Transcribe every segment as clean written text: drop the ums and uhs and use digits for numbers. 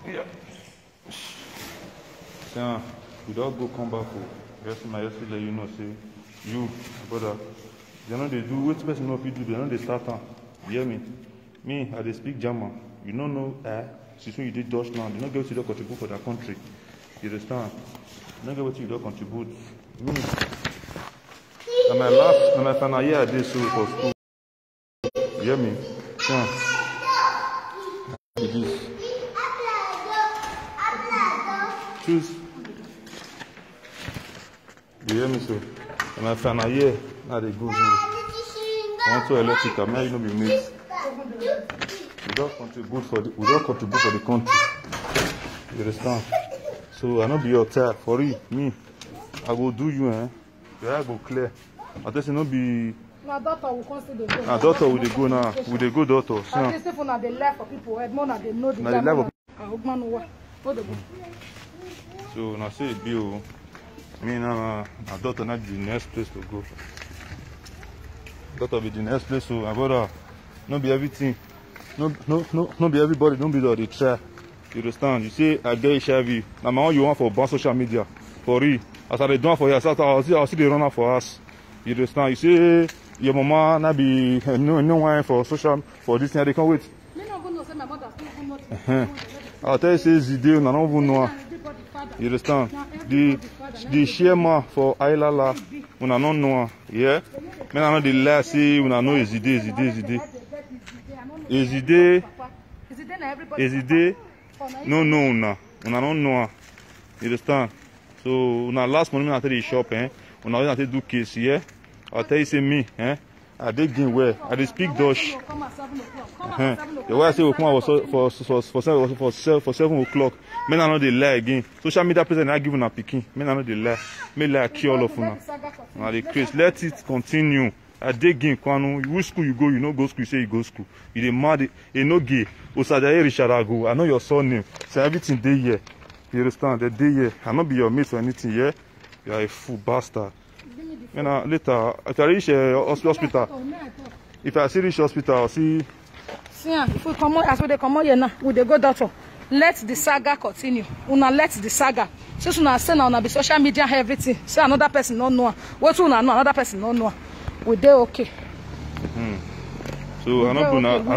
Yeah. So, we don't go come back. Yesterday, you know, say, you, brother, they know they do, what person know if you do, they know they start on. You hear me? Me, I they speak German. You don't know, since when you did Deutschland, you don't get what you don't contribute for that country. You understand? You don't get what you don't contribute. Me, and my final year I did so for school. You hear me? Yeah. This. Choose. You hear me, sir? And my final year, now they go. I want to electrical, man, you know, be mixed. We don't contribute for the country. You understand? So I not be your type. For you, me, I go do you, I go clear. I just not be. My daughter will constantly go. My daughter will they go now. Will they go daughter? At least if they left for people, more than they know the level. So now say bill. Me now, my daughter not the next place to go. Daughter be the next place, so my brother, not be everything. No be everybody, don't be the try. You understand? You say I get HIV. Now my own you want for ban social media. For real. As I do for you, I'll see the runner for us. You understand? You say your mama not be no one for social for this thing, they can't wait. I'll tell you say Zidane, I don't even know. You understand? The shema for Ailala, when I don't know, yeah. Men I know the last say when I know Zidane. No, when I don't know. You understand? So when I last morning I tell the shop, when I do case, yeah. I'll tell you say me, I did gain where I did speak Dutch. The way I say we come out for 7 o'clock. Men I know they lie again. Social media president I give una picking. Men I know they lie. Me lie kill all of una. Now the case. Let it continue. I did gain kwanu. Which school you go? You know go school. You say you go school. You dey mad. You no gay. Osadaye Richard Ago. I know your surname. So everything dey here. You understand? They dey here. I not be your mate or anything. Yeah. You are a fool bastard. Later, if I reach hospital, if I see reach hospital, I'll see. See, if we come out, as we come out here now, we go doctor. Let the saga continue. Una let the saga. Since una say now, una be social media everything. Say another person don't know. What una know, another person don't know. We dey okay. So I'm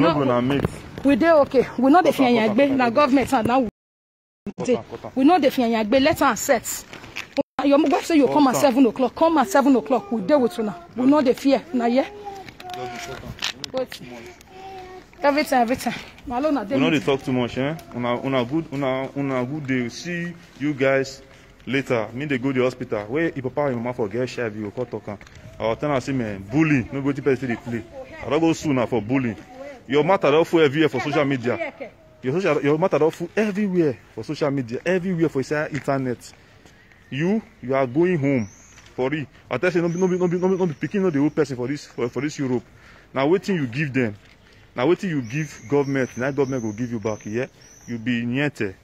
not gonna make. We dey okay. We know the fianyagbe na government and now we know the fianyagbe. Let us set. Your mother say you come at 7 o'clock. Come at 7 o'clock. We deal with you now. We know the fear. Now, yeah. Everything. We know they talk too much, Una good day. See you guys later. Me they go to the hospital. Where if papa and mama forget HIV, you call talking. I'll tell her say man, bullying. No go to person they play. I don't go soon now for bullying. Your matter don't full everywhere for social media. Your matter don't full everywhere for social media. Everywhere for internet. You are going home for it. I tell you, no be picking no the whole person for this Europe. Now waiting you give them. Now waiting you give government. Now government will give you back. Yeah, you be niente.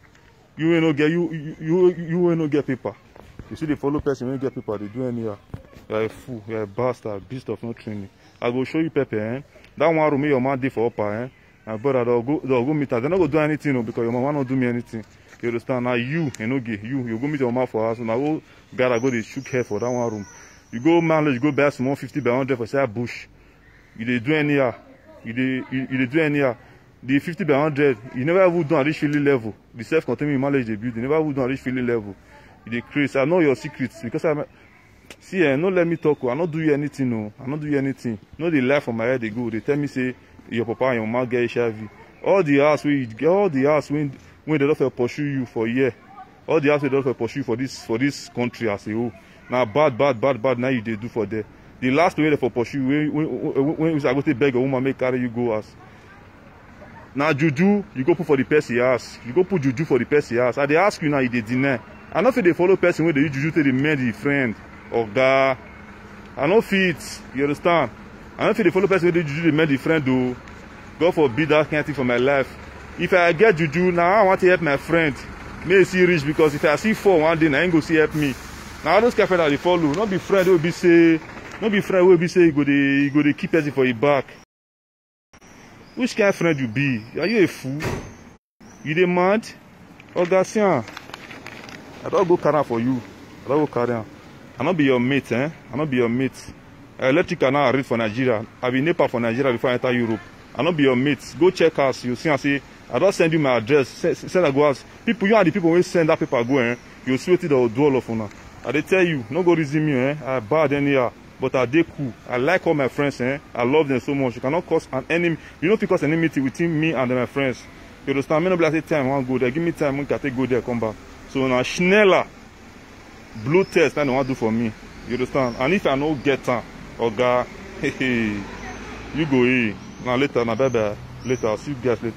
You will not get you will not get paper. You see the follow person when you get paper, they do anyhow. You are a fool. You are a bastard. Beast of no training. I will show you paper. That one room your man did for upper. My brother, they'll go meet her. They're not gonna do anything because your mama not do me anything. You understand? Now you go meet your mama for us. Now go gotta go they shook hair for that one room. You go manage, you go buy some 150 by 100 for say bush. You they do anyhow. You do anyhow. The 50 by 100, you never would do at this feeling level. The self-contained manage the build, you never would do at this feeling level. You they crazy. I know your secrets because I see no let me talk. I not do you anything, no. I not do you anything. No they lie from my head they go. They tell me say your papa and your mama get HIV. All the house when they don't pursue you for a year, all the house they don't pursue you for this country as a whole. Now bad. Now you they do for there. The last way they for pursue you when I go to beg a woman make carry you go as. Now juju you go put for the person house. You go put juju for the person house. And they ask you now you they deny. I know if they follow person when they use juju to the man the friend or God. I know fit. You understand? I know if they follow person when they juju the man the friend though. God forbid that kind of thing for my life. If I get juju, now I want to help my friend. May see rich because if I see 4 one day, I ain't go see help me. Now those kind of friends that they follow, not be friend will be say you go they keep person for your back. Which kind of friend you be? Are you a fool? You dey mad? Oga, see am. I don't go carry am for you. I don't go carry am. I not be your mate, eh? I not be your mate. Electrical now I read for Nigeria. I be NEPA for Nigeria before I enter Europe. I not be your mate. Go check us. You see and say, I don't send you my address. Send I go ask. People, you are the people who send that paper go, eh? You sweat it or do all of una. I they tell you, no go reason me, eh? I bad anyhow. But I dey cool. I like all my friends, eh? I love them so much. You cannot cause an enemy. You don't cause enmity between me and my friends. You understand? Me no be like time I want go there. Give me time when I take go there, come back. So now schneller blood test that they want to do for me. You understand? And if I no get time, Oga, hey, you go here. Now later, now bye bye. Later, I'll see you guys later.